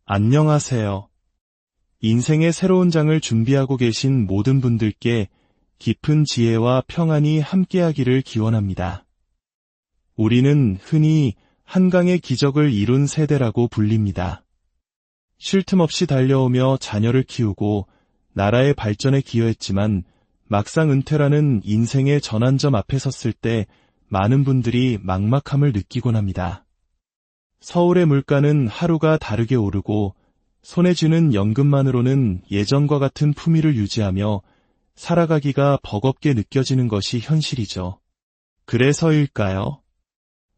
안녕하세요. 인생의 새로운 장을 준비하고 계신 모든 분들께 깊은 지혜와 평안이 함께하기를 기원합니다. 우리는 흔히 한강의 기적을 이룬 세대라고 불립니다. 쉴 틈 없이 달려오며 자녀를 키우고 나라의 발전에 기여했지만 막상 은퇴라는 인생의 전환점 앞에 섰을 때 많은 분들이 막막함을 느끼곤 합니다. 서울의 물가는 하루가 다르게 오르고 손에 쥐는 연금만으로는 예전과 같은 품위를 유지하며 살아가기가 버겁게 느껴지는 것이 현실이죠. 그래서일까요?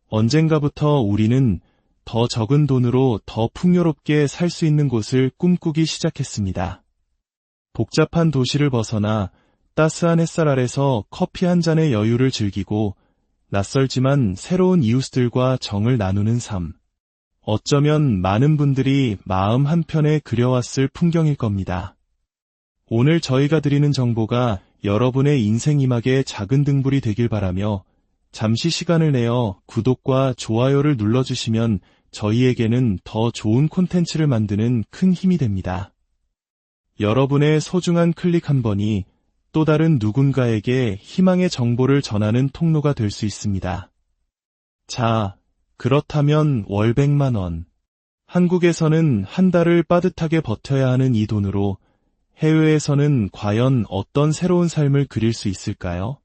언젠가부터 우리는 더 적은 돈으로 더 풍요롭게 살 수 있는 곳을 꿈꾸기 시작했습니다. 복잡한 도시를 벗어나 따스한 햇살 아래서 커피 한 잔의 여유를 즐기고 낯설지만 새로운 이웃들과 정을 나누는 삶. 어쩌면 많은 분들이 마음 한편에 그려왔을 풍경일 겁니다. 오늘 저희가 드리는 정보가 여러분의 인생 이막의 작은 등불이 되길 바라며 잠시 시간을 내어 구독과 좋아요를 눌러주시면 저희에게는 더 좋은 콘텐츠를 만드는 큰 힘이 됩니다. 여러분의 소중한 클릭 한 번이 또 다른 누군가에게 희망의 정보를 전하는 통로가 될 수 있습니다. 자, 그렇다면 월 100만 원. 한국에서는 한 달을 빠듯하게 버텨야 하는 이 돈으로 해외에서는 과연 어떤 새로운 삶을 그릴 수 있을까요?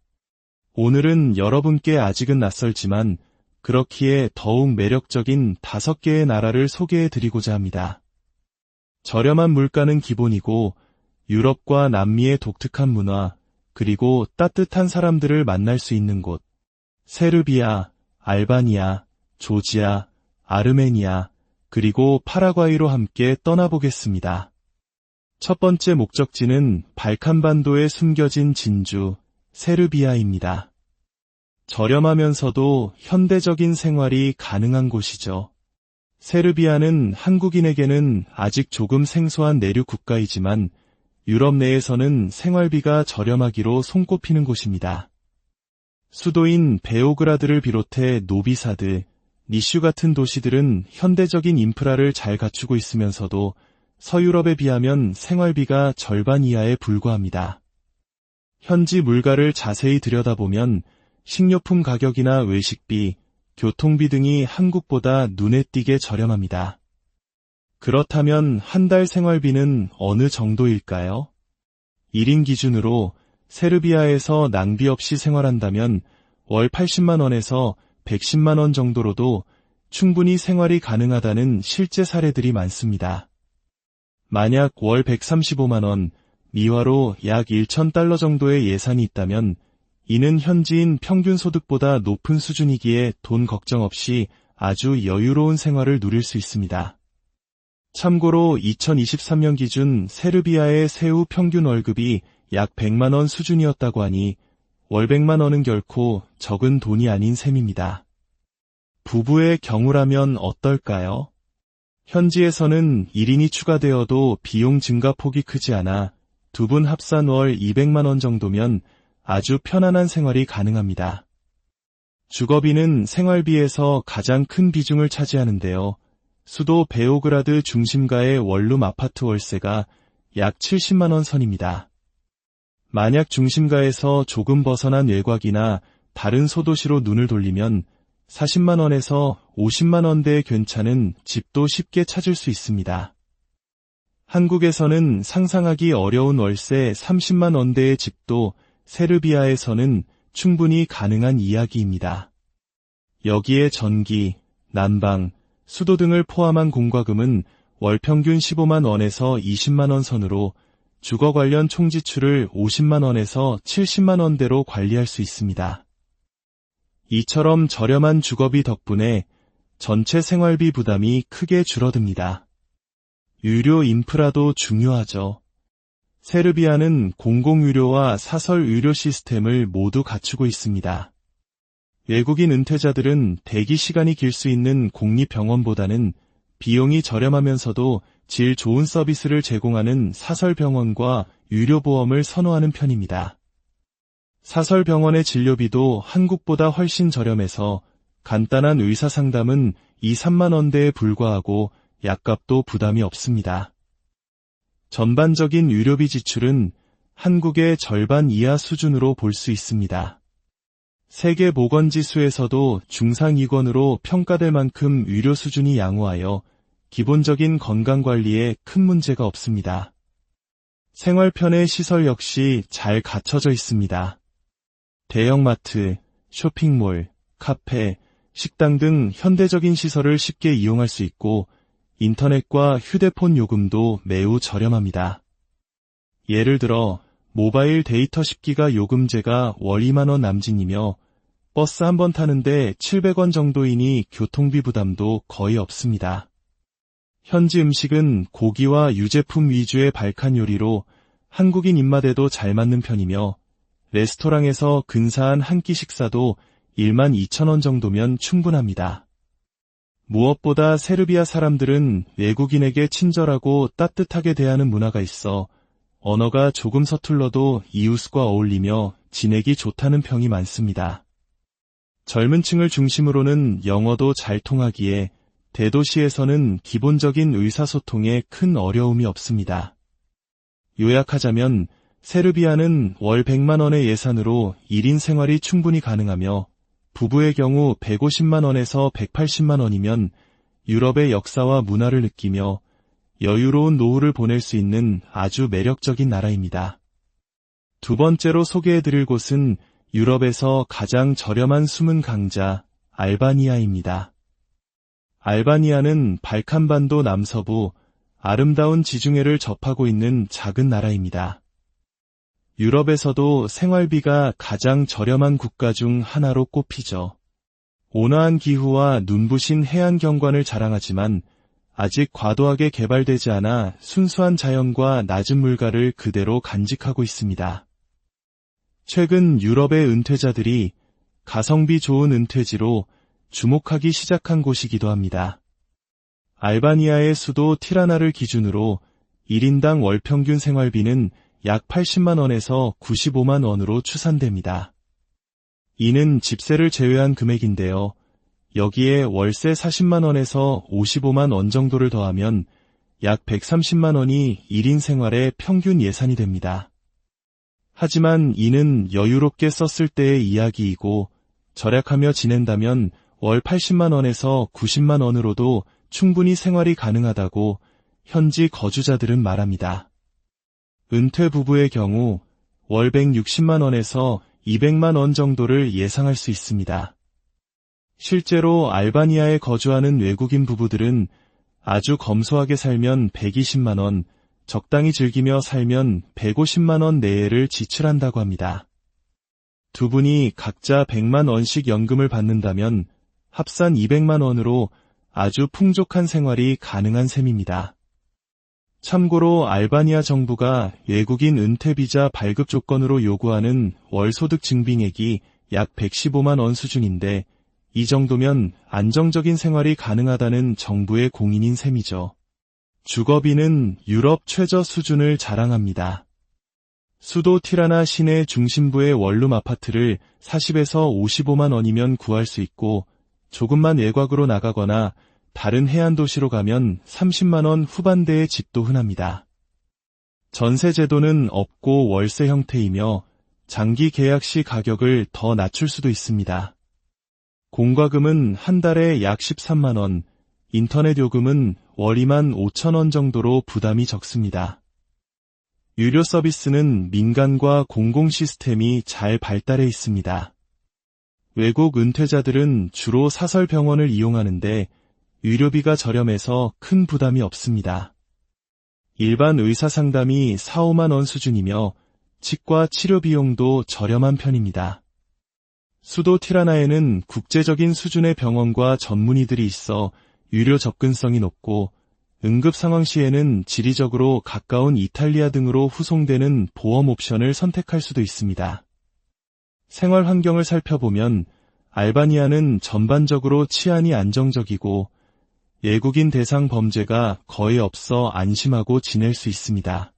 오늘은 여러분께 아직은 낯설지만 그렇기에 더욱 매력적인 5개의 나라를 소개해 드리고자 합니다. 저렴한 물가는 기본이고 유럽과 남미의 독특한 문화, 그리고 따뜻한 사람들을 만날 수 있는 곳. 세르비아, 알바니아, 조지아, 아르메니아, 그리고 파라과이로 함께 떠나보겠습니다. 첫 번째 목적지는 발칸반도에 숨겨진 진주, 세르비아입니다. 저렴하면서도 현대적인 생활이 가능한 곳이죠. 세르비아는 한국인에게는 아직 조금 생소한 내륙 국가이지만 유럽 내에서는 생활비가 저렴하기로 손꼽히는 곳입니다. 수도인 베오그라드를 비롯해 노비사드, 니슈 같은 도시들은 현대적인 인프라를 잘 갖추고 있으면서도 서유럽에 비하면 생활비가 절반 이하에 불과합니다. 현지 물가를 자세히 들여다보면 식료품 가격이나 외식비, 교통비 등이 한국보다 눈에 띄게 저렴합니다. 그렇다면 한 달 생활비는 어느 정도일까요? 1인 기준으로 세르비아에서 낭비 없이 생활한다면 월 80만 원에서 110만 원 정도로도 충분히 생활이 가능하다는 실제 사례들이 많습니다. 만약 월 135만 원, 미화로 약 1,000달러 정도의 예산이 있다면 이는 현지인 평균 소득보다 높은 수준이기에 돈 걱정 없이 아주 여유로운 생활을 누릴 수 있습니다. 참고로 2023년 기준 세르비아의 세후 평균 월급이 약 100만 원 수준이었다고 하니 월 100만 원은 결코 적은 돈이 아닌 셈입니다. 부부의 경우라면 어떨까요? 현지에서는 1인이 추가되어도 비용 증가폭이 크지 않아 두 분 합산 월 200만 원 정도면 아주 편안한 생활이 가능합니다. 주거비는 생활비에서 가장 큰 비중을 차지하는데요. 수도 베오그라드 중심가의 원룸 아파트 월세가 약 70만 원 선입니다. 만약 중심가에서 조금 벗어난 외곽이나 다른 소도시로 눈을 돌리면 40만 원에서 50만 원대의 괜찮은 집도 쉽게 찾을 수 있습니다. 한국에서는 상상하기 어려운 월세 30만 원대의 집도 세르비아에서는 충분히 가능한 이야기입니다. 여기에 전기, 난방, 수도 등을 포함한 공과금은 월 평균 15만 원에서 20만 원 선으로 주거 관련 총 지출을 50만 원에서 70만 원대로 관리할 수 있습니다. 이처럼 저렴한 주거비 덕분에 전체 생활비 부담이 크게 줄어듭니다. 유료 인프라도 중요하죠. 세르비아는 공공의료와 사설의료 시스템을 모두 갖추고 있습니다. 외국인 은퇴자들은 대기 시간이 길 수 있는 공립병원보다는 비용이 저렴하면서도 질 좋은 서비스를 제공하는 사설병원과 유료보험을 선호하는 편입니다. 사설병원의 진료비도 한국보다 훨씬 저렴해서 간단한 의사상담은 2, 3만 원대에 불과하고 약값도 부담이 없습니다. 전반적인 의료비 지출은 한국의 절반 이하 수준으로 볼 수 있습니다. 세계보건지수에서도 중상위권으로 평가될 만큼 의료 수준이 양호하여 기본적인 건강관리에 큰 문제가 없습니다. 생활편의 시설 역시 잘 갖춰져 있습니다. 대형마트, 쇼핑몰, 카페, 식당 등 현대적인 시설을 쉽게 이용할 수 있고 인터넷과 휴대폰 요금도 매우 저렴합니다. 예를 들어 모바일 데이터 10기가 요금제가 월 2만 원 남짓이며 버스 한 번 타는데 700원 정도이니 교통비 부담도 거의 없습니다. 현지 음식은 고기와 유제품 위주의 발칸 요리로 한국인 입맛에도 잘 맞는 편이며 레스토랑에서 근사한 한 끼 식사도 12,000원 정도면 충분합니다. 무엇보다 세르비아 사람들은 외국인에게 친절하고 따뜻하게 대하는 문화가 있어 언어가 조금 서툴러도 이웃과 어울리며 지내기 좋다는 평이 많습니다. 젊은 층을 중심으로는 영어도 잘 통하기에 대도시에서는 기본적인 의사소통에 큰 어려움이 없습니다. 요약하자면 세르비아는 월 100만 원의 예산으로 1인 생활이 충분히 가능하며 부부의 경우 150만 원에서 180만 원이면 유럽의 역사와 문화를 느끼며 여유로운 노후를 보낼 수 있는 아주 매력적인 나라입니다. 두 번째로 소개해드릴 곳은 유럽에서 가장 저렴한 숨은 강자 알바니아입니다. 알바니아는 발칸반도 남서부 아름다운 지중해를 접하고 있는 작은 나라입니다. 유럽에서도 생활비가 가장 저렴한 국가 중 하나로 꼽히죠. 온화한 기후와 눈부신 해안 경관을 자랑하지만 아직 과도하게 개발되지 않아 순수한 자연과 낮은 물가를 그대로 간직하고 있습니다. 최근 유럽의 은퇴자들이 가성비 좋은 은퇴지로 주목하기 시작한 곳이기도 합니다. 알바니아의 수도 티라나를 기준으로 1인당 월 평균 생활비는 약 80만 원에서 95만 원으로 추산됩니다. 이는 집세를 제외한 금액인데요. 여기에 월세 40만 원에서 55만 원 정도를 더하면 약 130만 원이 1인 생활의 평균 예산이 됩니다. 하지만 이는 여유롭게 썼을 때의 이야기이고 절약하며 지낸다면 월 80만 원에서 90만 원으로도 충분히 생활이 가능하다고 현지 거주자들은 말합니다. 은퇴 부부의 경우 월 160만 원에서 200만 원 정도를 예상할 수 있습니다. 실제로 알바니아에 거주하는 외국인 부부들은 아주 검소하게 살면 120만 원, 적당히 즐기며 살면 150만 원 내외를 지출한다고 합니다. 두 분이 각자 100만 원씩 연금을 받는다면 합산 200만 원으로 아주 풍족한 생활이 가능한 셈입니다. 참고로 알바니아 정부가 외국인 은퇴비자 발급 조건으로 요구하는 월 소득 증빙액이 약 115만 원 수준인데 이 정도면 안정적인 생활이 가능하다는 정부의 공인인 셈이죠. 주거비는 유럽 최저 수준을 자랑합니다. 수도 티라나 시내 중심부의 원룸 아파트를 40에서 55만 원이면 구할 수 있고 조금만 외곽으로 나가거나 다른 해안 도시로 가면 30만 원 후반대의 집도 흔합니다. 전세 제도는 없고 월세 형태이며 장기 계약 시 가격을 더 낮출 수도 있습니다. 공과금은 한 달에 약 13만 원, 인터넷 요금은 월 2만 5천 원 정도로 부담이 적습니다. 유료 서비스는 민간과 공공 시스템이 잘 발달해 있습니다. 외국 은퇴자들은 주로 사설 병원을 이용하는데 의료비가 저렴해서 큰 부담이 없습니다. 일반 의사 상담이 4, 5만 원 수준이며 치과 치료 비용도 저렴한 편입니다. 수도 티라나에는 국제적인 수준의 병원과 전문의들이 있어 유료 접근성이 높고 응급 상황 시에는 지리적으로 가까운 이탈리아 등으로 후송되는 보험 옵션을 선택할 수도 있습니다. 생활 환경을 살펴보면 알바니아는 전반적으로 치안이 안정적이고 외국인 대상 범죄가 거의 없어 안심하고 지낼 수 있습니다.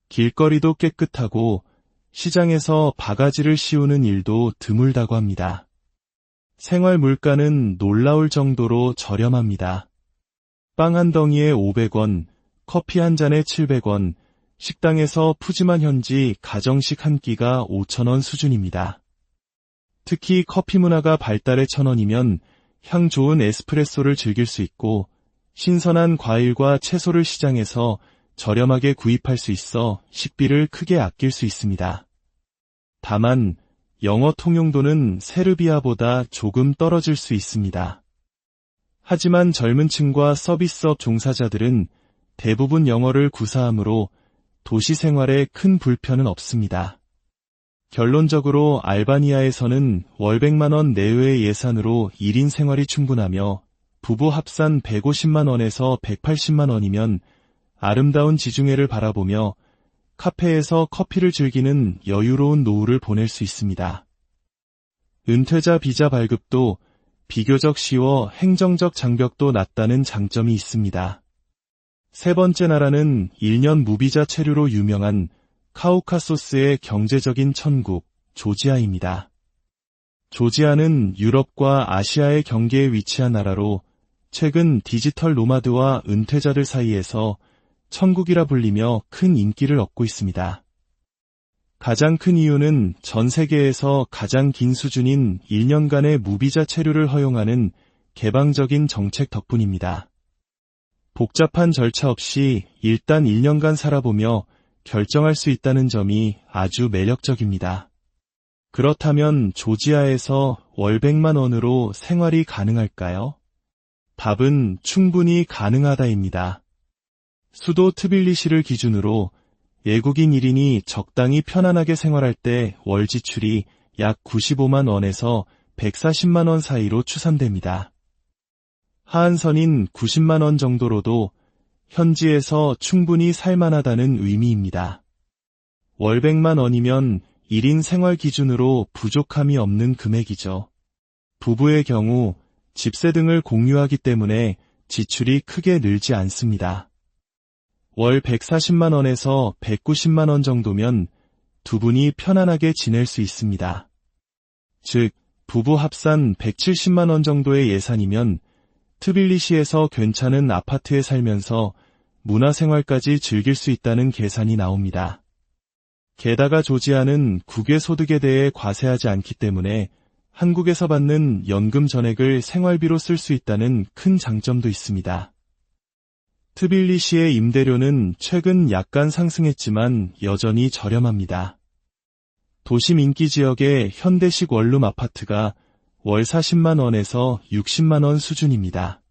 길거리도 깨끗하고 시장에서 바가지를 씌우는 일도 드물다고 합니다. 생활 물가는 놀라울 정도로 저렴합니다. 빵 한 덩이에 500원, 커피 한 잔에 700원, 식당에서 푸짐한 현지 가정식 한 끼가 5,000원 수준입니다. 특히 커피 문화가 발달해 1,000원이면 향 좋은 에스프레소를 즐길 수 있고 신선한 과일과 채소를 시장에서 저렴하게 구입할 수 있어 식비를 크게 아낄 수 있습니다. 다만 영어 통용도는 세르비아보다 조금 떨어질 수 있습니다. 하지만 젊은 층과 서비스업 종사자들은 대부분 영어를 구사하므로 도시 생활에 큰 불편은 없습니다. 결론적으로 알바니아에서는 월 100만 원 내외의 예산으로 1인 생활이 충분하며 부부 합산 150만 원에서 180만 원이면 아름다운 지중해를 바라보며 카페에서 커피를 즐기는 여유로운 노후를 보낼 수 있습니다. 은퇴자 비자 발급도 비교적 쉬워 행정적 장벽도 낮다는 장점이 있습니다. 세 번째 나라는 1년 무비자 체류로 유명한 카우카소스의 경제적인 천국, 조지아입니다. 조지아는 유럽과 아시아의 경계에 위치한 나라로 최근 디지털 노마드와 은퇴자들 사이에서 천국이라 불리며 큰 인기를 얻고 있습니다. 가장 큰 이유는 전 세계에서 가장 긴 수준인 1년간의 무비자 체류를 허용하는 개방적인 정책 덕분입니다. 복잡한 절차 없이 일단 1년간 살아보며 결정할 수 있다는 점이 아주 매력적입니다. 그렇다면 조지아에서 월 100만 원으로 생활이 가능할까요? 답은 충분히 가능하다입니다. 수도 트빌리시를 기준으로 외국인 1인이 적당히 편안하게 생활할 때 월 지출이 약 95만 원에서 140만 원 사이로 추산됩니다. 하한선인 90만 원 정도로도 현지에서 충분히 살만하다는 의미입니다. 월 100만 원이면 1인 생활 기준으로 부족함이 없는 금액이죠. 부부의 경우 집세 등을 공유하기 때문에 지출이 크게 늘지 않습니다. 월 140만 원에서 190만 원 정도면 두 분이 편안하게 지낼 수 있습니다. 즉, 부부 합산 170만 원 정도의 예산이면 트빌리시에서 괜찮은 아파트에 살면서 문화생활까지 즐길 수 있다는 계산이 나옵니다. 게다가 조지아는 국외소득에 대해 과세하지 않기 때문에 한국에서 받는 연금 전액을 생활비로 쓸 수 있다는 큰 장점도 있습니다. 트빌리시의 임대료는 최근 약간 상승했지만 여전히 저렴합니다. 도심 인기 지역의 현대식 원룸 아파트가 월 40만 원에서 60만 원 수준입니다.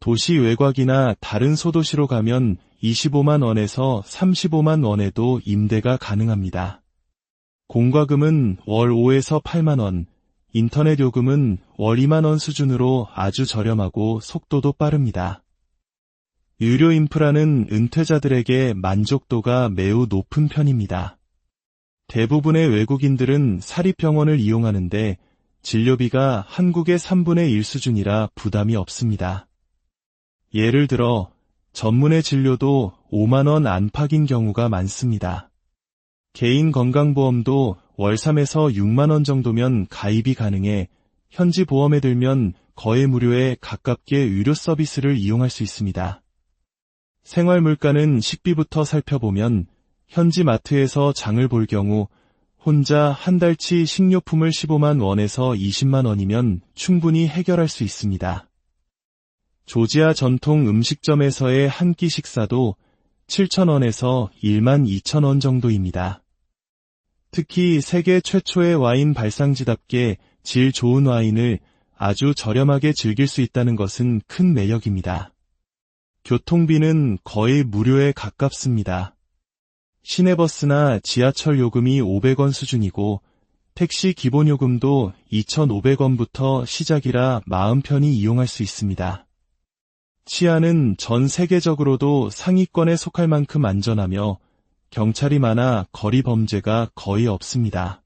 도시 외곽이나 다른 소도시로 가면 25만 원에서 35만 원에도 임대가 가능합니다. 공과금은 월 5에서 8만 원, 인터넷 요금은 월 2만 원 수준으로 아주 저렴하고 속도도 빠릅니다. 유료 인프라는 은퇴자들에게 만족도가 매우 높은 편입니다. 대부분의 외국인들은 사립병원을 이용하는데 진료비가 한국의 3분의 1 수준이라 부담이 없습니다. 예를 들어 전문의 진료도 5만 원 안팎인 경우가 많습니다. 개인 건강보험도 월 3에서 6만 원 정도면 가입이 가능해 현지 보험에 들면 거의 무료에 가깝게 의료 서비스를 이용할 수 있습니다. 생활 물가는 식비부터 살펴보면 현지 마트에서 장을 볼 경우 혼자 한 달치 식료품을 15만 원에서 20만 원이면 충분히 해결할 수 있습니다. 조지아 전통 음식점에서의 한 끼 식사도 7,000원에서 1만 2,000원 정도입니다. 특히 세계 최초의 와인 발상지답게 질 좋은 와인을 아주 저렴하게 즐길 수 있다는 것은 큰 매력입니다. 교통비는 거의 무료에 가깝습니다. 시내버스나 지하철 요금이 500원 수준이고 택시 기본 요금도 2,500원부터 시작이라 마음 편히 이용할 수 있습니다. 치안은 전 세계적으로도 상위권에 속할 만큼 안전하며 경찰이 많아 거리 범죄가 거의 없습니다.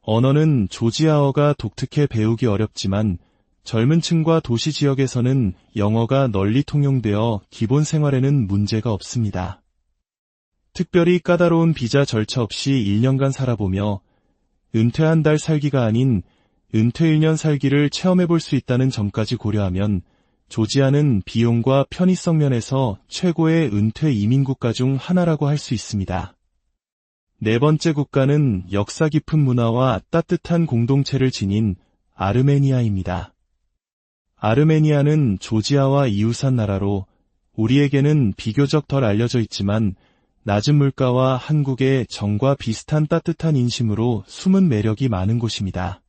언어는 조지아어가 독특해 배우기 어렵지만 젊은 층과 도시 지역에서는 영어가 널리 통용되어 기본 생활에는 문제가 없습니다. 특별히 까다로운 비자 절차 없이 1년간 살아보며 은퇴 한 달 살기가 아닌 은퇴 1년 살기를 체험해볼 수 있다는 점까지 고려하면 조지아는 비용과 편의성 면에서 최고의 은퇴 이민 국가 중 하나라고 할 수 있습니다. 네 번째 국가는 역사 깊은 문화와 따뜻한 공동체를 지닌 아르메니아입니다. 아르메니아는 조지아와 이웃한 나라로 우리에게는 비교적 덜 알려져 있지만 낮은 물가와 한국의 정과 비슷한 따뜻한 인심으로 숨은 매력이 많은 곳입니다.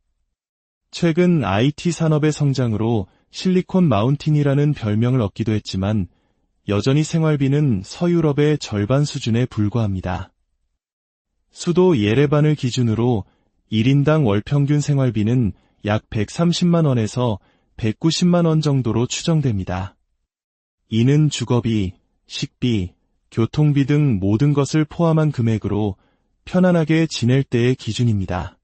최근 IT 산업의 성장으로 실리콘 마운틴이라는 별명을 얻기도 했지만 여전히 생활비는 서유럽의 절반 수준에 불과합니다. 수도 예레반을 기준으로 1인당 월 평균 생활비는 약 130만 원에서 190만 원 정도로 추정됩니다. 이는 주거비, 식비, 교통비 등 모든 것을 포함한 금액으로 편안하게 지낼 때의 기준입니다.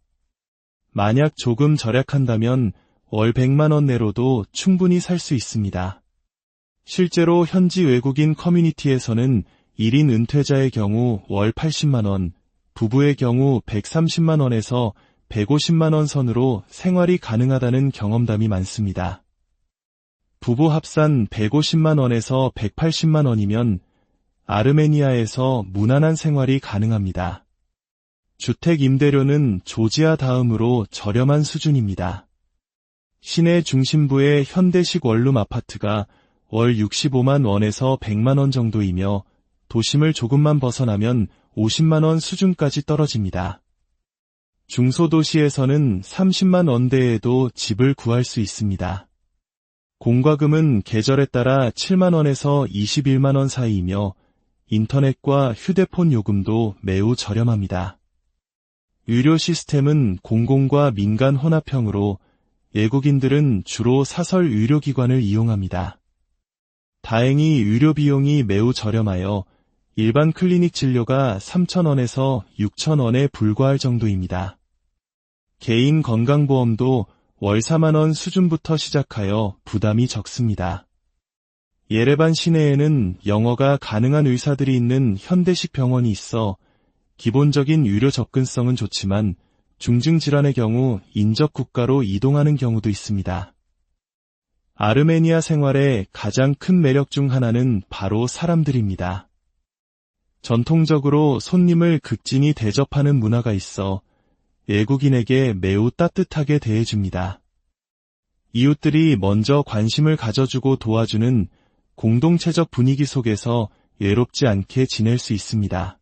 만약 조금 절약한다면 월 100만 원 내로도 충분히 살 수 있습니다. 실제로 현지 외국인 커뮤니티에서는 1인 은퇴자의 경우 월 80만 원, 부부의 경우 130만 원에서 150만 원 선으로 생활이 가능하다는 경험담이 많습니다. 부부 합산 150만 원에서 180만 원이면 아르메니아에서 무난한 생활이 가능합니다. 주택 임대료는 조지아 다음으로 저렴한 수준입니다. 시내 중심부의 현대식 원룸 아파트가 월 65만 원에서 100만 원 정도이며 도심을 조금만 벗어나면 50만 원 수준까지 떨어집니다. 중소도시에서는 30만 원대에도 집을 구할 수 있습니다. 공과금은 계절에 따라 7만 원에서 21만 원 사이이며 인터넷과 휴대폰 요금도 매우 저렴합니다. 의료 시스템은 공공과 민간 혼합형으로 외국인들은 주로 사설 의료기관을 이용합니다. 다행히 의료 비용이 매우 저렴하여 일반 클리닉 진료가 3,000원에서 6,000원에 불과할 정도입니다. 개인 건강보험도 월 4만 원 수준부터 시작하여 부담이 적습니다. 예레반 시내에는 영어가 가능한 의사들이 있는 현대식 병원이 있어 기본적인 의료 접근성은 좋지만 중증질환의 경우 인접 국가로 이동하는 경우도 있습니다. 아르메니아 생활의 가장 큰 매력 중 하나는 바로 사람들입니다. 전통적으로 손님을 극진히 대접하는 문화가 있어 외국인에게 매우 따뜻하게 대해줍니다. 이웃들이 먼저 관심을 가져주고 도와주는 공동체적 분위기 속에서 외롭지 않게 지낼 수 있습니다.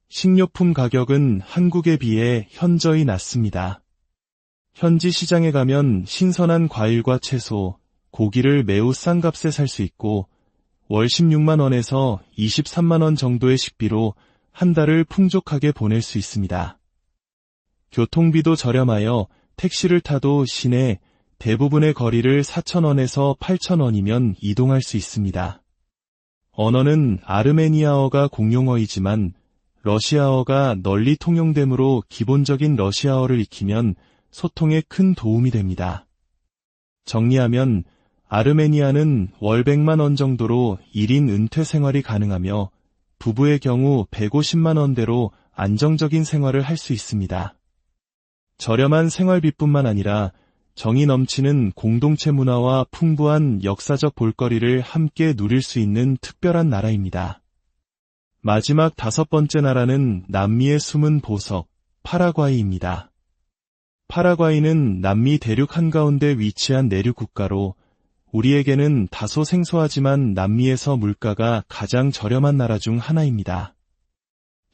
식료품 가격은 한국에 비해 현저히 낮습니다. 현지 시장에 가면 신선한 과일과 채소, 고기를 매우 싼 값에 살 수 있고 월 16만 원에서 23만 원 정도의 식비로 한 달을 풍족하게 보낼 수 있습니다. 교통비도 저렴하여 택시를 타도 시내 대부분의 거리를 4,000원에서 8,000원이면 이동할 수 있습니다. 언어는 아르메니아어가 공용어이지만 러시아어가 널리 통용되므로 기본적인 러시아어를 익히면 소통에 큰 도움이 됩니다. 정리하면 아르메니아는 월 100만 원 정도로 1인 은퇴 생활이 가능하며 부부의 경우 150만 원대로 안정적인 생활을 할 수 있습니다. 저렴한 생활비뿐만 아니라 정이 넘치는 공동체 문화와 풍부한 역사적 볼거리를 함께 누릴 수 있는 특별한 나라입니다. 마지막 5번째 나라는 남미의 숨은 보석, 파라과이입니다. 파라과이는 남미 대륙 한가운데 위치한 내륙 국가로 우리에게는 다소 생소하지만 남미에서 물가가 가장 저렴한 나라 중 하나입니다.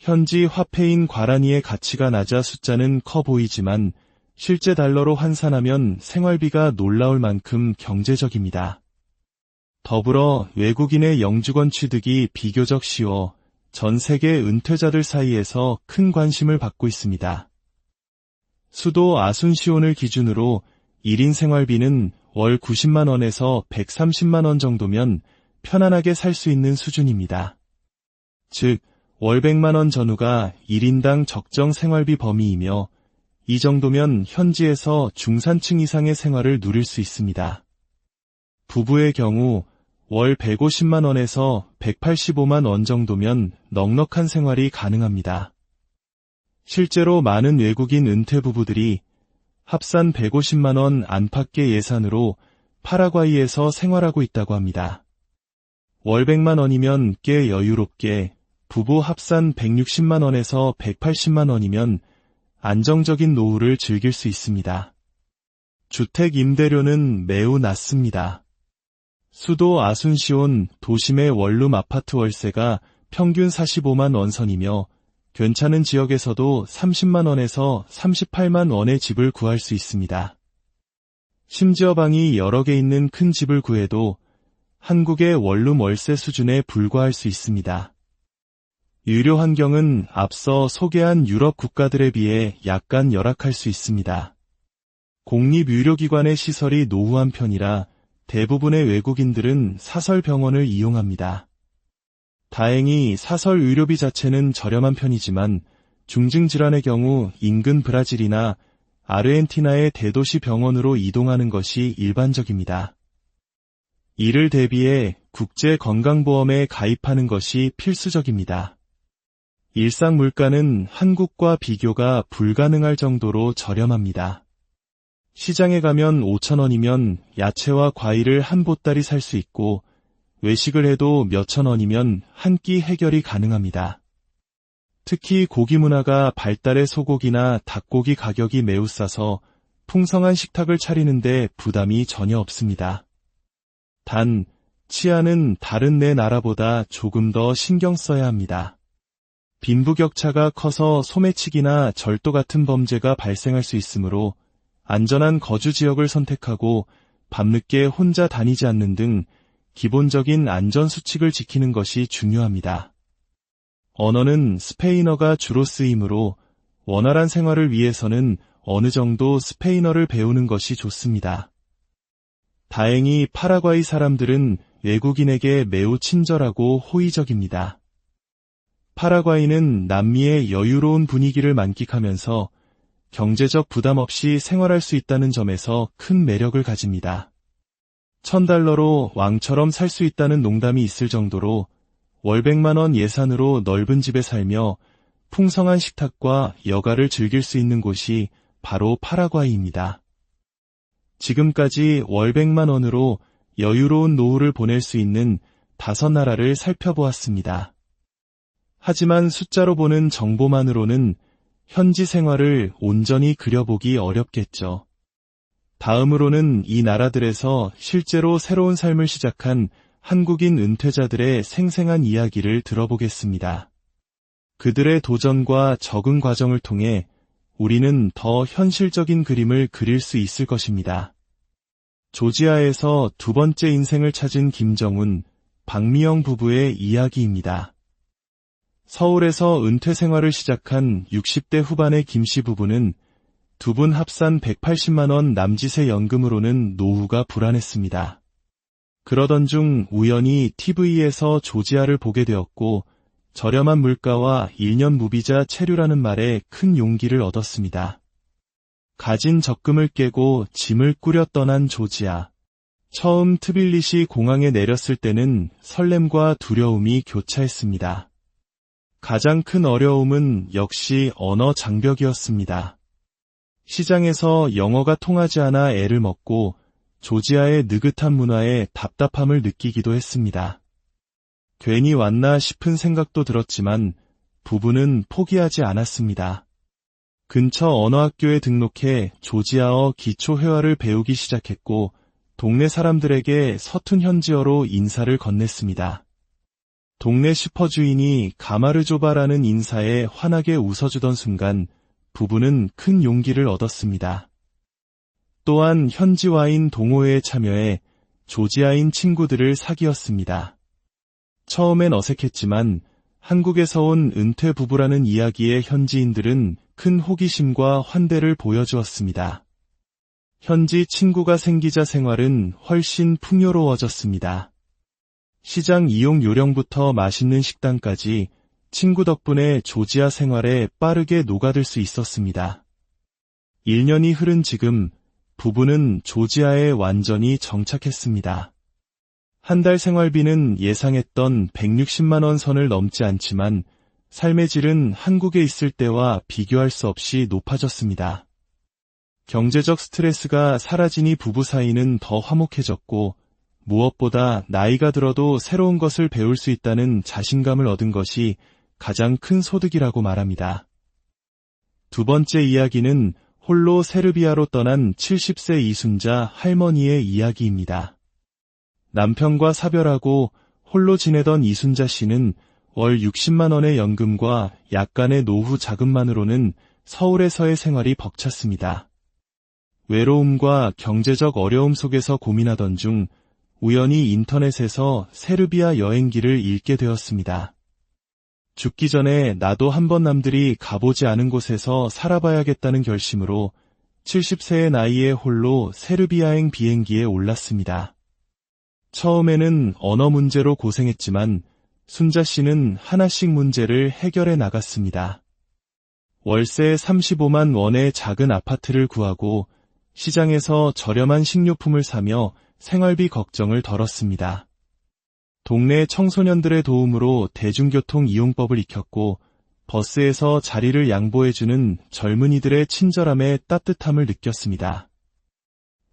현지 화폐인 과라니의 가치가 낮아 숫자는 커 보이지만 실제 달러로 환산하면 생활비가 놀라울 만큼 경제적입니다. 더불어 외국인의 영주권 취득이 비교적 쉬워 전 세계 은퇴자들 사이에서 큰 관심을 받고 있습니다. 수도 아순시온을 기준으로 1인 생활비는 월 90만 원에서 130만 원 정도면 편안하게 살 수 있는 수준입니다. 즉, 월 100만 원 전후가 1인당 적정 생활비 범위이며 이 정도면 현지에서 중산층 이상의 생활을 누릴 수 있습니다. 부부의 경우 월 150만 원에서 185만 원 정도면 넉넉한 생활이 가능합니다. 실제로 많은 외국인 은퇴 부부들이 합산 150만 원 안팎의 예산으로 파라과이에서 생활하고 있다고 합니다. 월 100만 원이면 꽤 여유롭게 부부 합산 160만 원에서 180만 원이면 안정적인 노후를 즐길 수 있습니다. 주택 임대료는 매우 낮습니다. 수도 아순시온 도심의 원룸 아파트 월세가 평균 45만 원 선이며 괜찮은 지역에서도 30만 원에서 38만 원의 집을 구할 수 있습니다. 심지어 방이 여러 개 있는 큰 집을 구해도 한국의 원룸 월세 수준에 불과할 수 있습니다. 유료 환경은 앞서 소개한 유럽 국가들에 비해 약간 열악할 수 있습니다. 공립의료기관의 시설이 노후한 편이라 대부분의 외국인들은 사설 병원을 이용합니다. 다행히 사설 의료비 자체는 저렴한 편이지만 중증 질환의 경우 인근 브라질이나 아르헨티나의 대도시 병원으로 이동하는 것이 일반적입니다. 이를 대비해 국제건강보험에 가입하는 것이 필수적입니다. 일상 물가는 한국과 비교가 불가능할 정도로 저렴합니다. 시장에 가면 5,000원이면 야채와 과일을 한 보따리 살 수 있고 외식을 해도 몇천 원이면 한 끼 해결이 가능합니다. 특히 고기 문화가 발달해 소고기나 닭고기 가격이 매우 싸서 풍성한 식탁을 차리는데 부담이 전혀 없습니다. 단, 치안은 다른 네 나라보다 조금 더 신경 써야 합니다. 빈부격차가 커서 소매치기나 절도 같은 범죄가 발생할 수 있으므로 안전한 거주 지역을 선택하고 밤늦게 혼자 다니지 않는 등 기본적인 안전수칙을 지키는 것이 중요합니다. 언어는 스페인어가 주로 쓰이므로 원활한 생활을 위해서는 어느 정도 스페인어를 배우는 것이 좋습니다. 다행히 파라과이 사람들은 외국인에게 매우 친절하고 호의적입니다. 파라과이는 남미의 여유로운 분위기를 만끽하면서 경제적 부담 없이 생활할 수 있다는 점에서 큰 매력을 가집니다. $1,000로 왕처럼 살 수 있다는 농담이 있을 정도로 월 100만 원 예산으로 넓은 집에 살며 풍성한 식탁과 여가를 즐길 수 있는 곳이 바로 파라과이입니다. 지금까지 월 100만 원으로 여유로운 노후를 보낼 수 있는 5나라를 살펴보았습니다. 하지만 숫자로 보는 정보만으로는 현지 생활을 온전히 그려보기 어렵겠죠. 다음으로는 이 나라들에서 실제로 새로운 삶을 시작한 한국인 은퇴자들의 생생한 이야기를 들어보겠습니다. 그들의 도전과 적응 과정을 통해 우리는 더 현실적인 그림을 그릴 수 있을 것입니다. 조지아에서 두 번째 인생을 찾은 김정훈, 박미영 부부의 이야기입니다. 서울에서 은퇴 생활을 시작한 60대 후반의 김씨 부부는 두 분 합산 180만 원 남짓의 연금으로는 노후가 불안했습니다. 그러던 중 우연히 TV에서 조지아를 보게 되었고 저렴한 물가와 1년 무비자 체류라는 말에 큰 용기를 얻었습니다. 가진 적금을 깨고 짐을 꾸려 떠난 조지아. 처음 트빌리시 공항에 내렸을 때는 설렘과 두려움이 교차했습니다. 가장 큰 어려움은 역시 언어 장벽이었습니다. 시장에서 영어가 통하지 않아 애를 먹고 조지아의 느긋한 문화에 답답함을 느끼기도 했습니다. 괜히 왔나 싶은 생각도 들었지만 부부는 포기하지 않았습니다. 근처 언어학교에 등록해 조지아어 기초회화를 배우기 시작했고 동네 사람들에게 서툰 현지어로 인사를 건넸습니다. 동네 슈퍼주인이 가마르조바라는 인사에 환하게 웃어주던 순간 부부는 큰 용기를 얻었습니다. 또한 현지 와인 동호회에 참여해 조지아인 친구들을 사귀었습니다. 처음엔 어색했지만 한국에서 온 은퇴 부부라는 이야기의 현지인들은 큰 호기심과 환대를 보여주었습니다. 현지 친구가 생기자 생활은 훨씬 풍요로워졌습니다. 시장 이용 요령부터 맛있는 식당까지 친구 덕분에 조지아 생활에 빠르게 녹아들 수 있었습니다. 1년이 흐른 지금 부부는 조지아에 완전히 정착했습니다. 한 달 생활비는 예상했던 160만 원 선을 넘지 않지만 삶의 질은 한국에 있을 때와 비교할 수 없이 높아졌습니다. 경제적 스트레스가 사라지니 부부 사이는 더 화목해졌고, 무엇보다 나이가 들어도 새로운 것을 배울 수 있다는 자신감을 얻은 것이 가장 큰 소득이라고 말합니다. 두 번째 이야기는 홀로 세르비아로 떠난 70세 이순자 할머니의 이야기입니다. 남편과 사별하고 홀로 지내던 이순자 씨는 월 60만 원의 연금과 약간의 노후 자금만으로는 서울에서의 생활이 벅찼습니다. 외로움과 경제적 어려움 속에서 고민하던 중 우연히 인터넷에서 세르비아 여행기를 읽게 되었습니다. 죽기 전에 나도 한번 남들이 가보지 않은 곳에서 살아봐야겠다는 결심으로 70세의 나이에 홀로 세르비아행 비행기에 올랐습니다. 처음에는 언어 문제로 고생했지만 순자 씨는 하나씩 문제를 해결해 나갔습니다. 월세 35만 원의 작은 아파트를 구하고 시장에서 저렴한 식료품을 사며 생활비 걱정을 덜었습니다. 동네 청소년들의 도움으로 대중교통 이용법을 익혔고 버스에서 자리를 양보해주는 젊은이들의 친절함에 따뜻함을 느꼈습니다.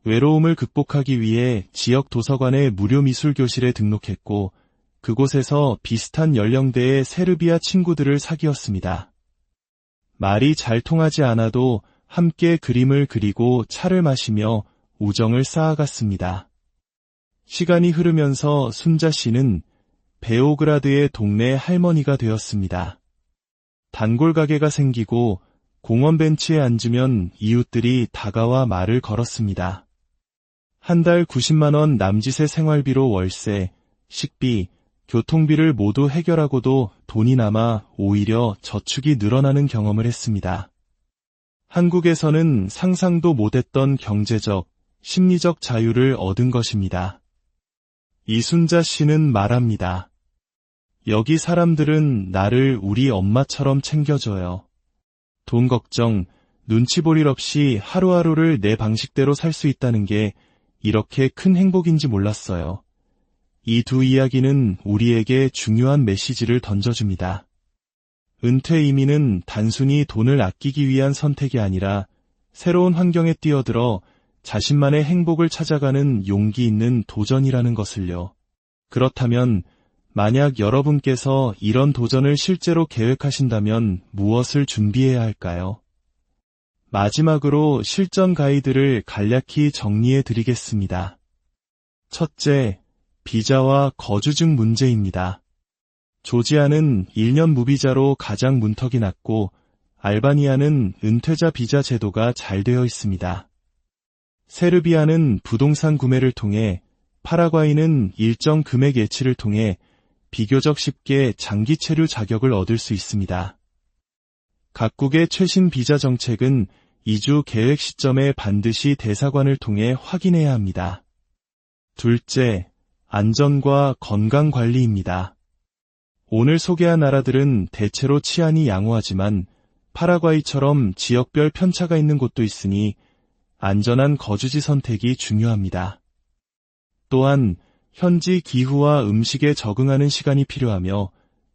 외로움을 극복하기 위해 지역 도서관의 무료 미술교실에 등록했고 그곳에서 비슷한 연령대의 세르비아 친구들을 사귀었습니다. 말이 잘 통하지 않아도 함께 그림을 그리고 차를 마시며 우정을 쌓아갔습니다. 시간이 흐르면서 순자 씨는 베오그라드의 동네 할머니가 되었습니다. 단골 가게가 생기고 공원 벤치에 앉으면 이웃들이 다가와 말을 걸었습니다. 한 달 90만 원 남짓의 생활비로 월세, 식비, 교통비를 모두 해결하고도 돈이 남아 오히려 저축이 늘어나는 경험을 했습니다. 한국에서는 상상도 못했던 경제적, 심리적 자유를 얻은 것입니다. 이순자 씨는 말합니다. 여기 사람들은 나를 우리 엄마처럼 챙겨줘요. 돈 걱정, 눈치 볼 일 없이 하루하루를 내 방식대로 살 수 있다는 게 이렇게 큰 행복인지 몰랐어요. 이 두 이야기는 우리에게 중요한 메시지를 던져줍니다. 은퇴 이민은 단순히 돈을 아끼기 위한 선택이 아니라 새로운 환경에 뛰어들어 자신만의 행복을 찾아가는 용기 있는 도전이라는 것을요. 그렇다면 만약 여러분께서 이런 도전을 실제로 계획하신다면 무엇을 준비해야 할까요? 마지막으로 실전 가이드를 간략히 정리해 드리겠습니다. 첫째, 비자와 거주증 문제입니다. 조지아는 1년 무비자로 가장 문턱이 낮고 알바니아는 은퇴자 비자 제도가 잘 되어 있습니다. 세르비아는 부동산 구매를 통해, 파라과이는 일정 금액 예치를 통해 비교적 쉽게 장기 체류 자격을 얻을 수 있습니다. 각국의 최신 비자 정책은 이주 계획 시점에 반드시 대사관을 통해 확인해야 합니다. 둘째, 안전과 건강 관리입니다. 오늘 소개한 나라들은 대체로 치안이 양호하지만 파라과이처럼 지역별 편차가 있는 곳도 있으니 안전한 거주지 선택이 중요합니다. 또한 현지 기후와 음식에 적응하는 시간이 필요하며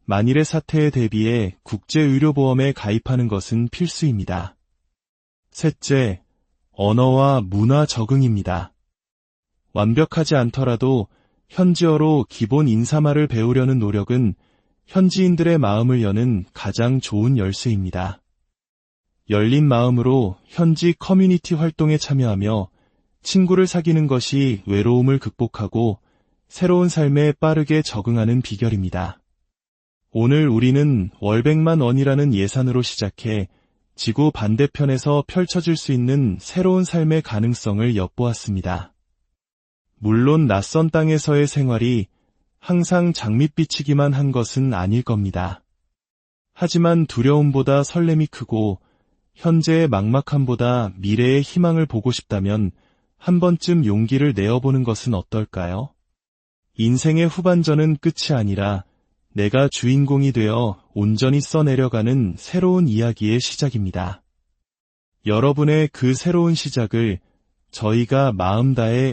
만일의 사태에 대비해 국제의료보험에 가입하는 것은 필수입니다. 셋째, 언어와 문화 적응입니다. 완벽하지 않더라도 현지어로 기본 인사말을 배우려는 노력은 현지인들의 마음을 여는 가장 좋은 열쇠입니다. 열린 마음으로 현지 커뮤니티 활동에 참여하며 친구를 사귀는 것이 외로움을 극복하고 새로운 삶에 빠르게 적응하는 비결입니다. 오늘 우리는 월 100만 원이라는 예산으로 시작해 지구 반대편에서 펼쳐질 수 있는 새로운 삶의 가능성을 엿보았습니다. 물론 낯선 땅에서의 생활이 항상 장밋빛이기만 한 것은 아닐 겁니다. 하지만 두려움보다 설렘이 크고 현재의 막막함보다 미래의 희망을 보고 싶다면 한 번쯤 용기를 내어보는 것은 어떨까요? 인생의 후반전은 끝이 아니라 내가 주인공이 되어 온전히 써내려가는 새로운 이야기의 시작입니다. 여러분의 그 새로운 시작을 저희가 마음 다해